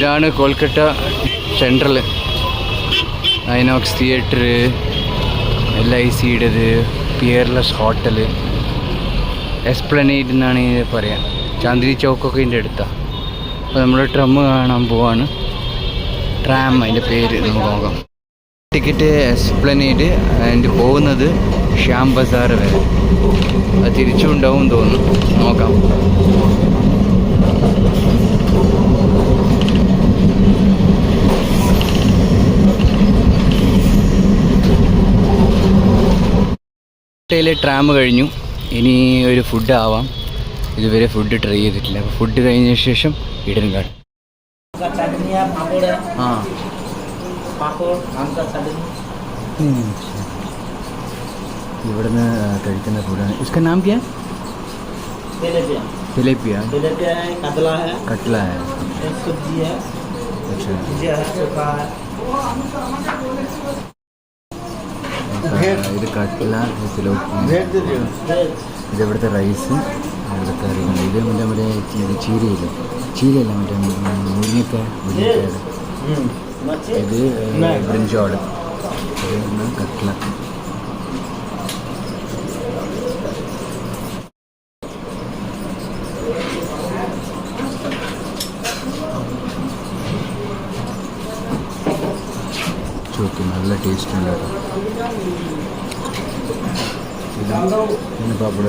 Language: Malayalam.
ഇതാണ് കൊൽക്കട്ട സെൻട്രൽ ഐനോക്സ് തിയേറ്റർ, LICയുടേത്, പിയർലെസ് ഹോട്ടൽ, എസ്പ്ലനേഡ് എന്നാണ് ഇത് പറയാം. ചാന്ദിനി ചൗക്കൊക്കെ ഇതിൻ്റെ അടുത്താണ്. അപ്പോൾ നമ്മൾ ട്രം കാണാൻ പോവാണ്. ട്രാം അതിൻ്റെ പേര് നമുക്ക് നോക്കാം. ടിക്കറ്റ് എസ്പ്ലനേഡ് അതിൻ്റെ പോകുന്നത് ശ്യാം ബസാർ വരെ. അത് തിരിച്ചുണ്ടാവും തോന്നുന്നു, നോക്കാം. ട്രാം കഴിഞ്ഞു. ഇനി ഒരു ഫുഡ് ആവാം. ഇതുവരെ ഫുഡ് ട്രൈ ചെയ്തിട്ടില്ല. അപ്പോൾ ഫുഡ് കഴിഞ്ഞ ശേഷം ഇടൻ കാട്. ആ ഇവിടുന്ന് കഴിക്കുന്ന ഫുഡാണ്. इसका नाम क्या है? तिलेपिया. कटला है. अच्छा. ഇത് കട്ട്ല, ഇത് ഇവിടുത്തെ റൈസ്, ഇവിടുത്തെ കറികൾ. ഇത് മറ്റേ ചീരയില്ല, മറ്റേ മുരിങ്ങക്കായ. ഇത് ബ്രിഞ്ചോള്, ഇത് കട്ട്ല. ചോക്ക് നല്ല ടേസ്റ്റ് ഉണ്ട് കേട്ടോ. ഇത് പിന്നെ പാപ്പട.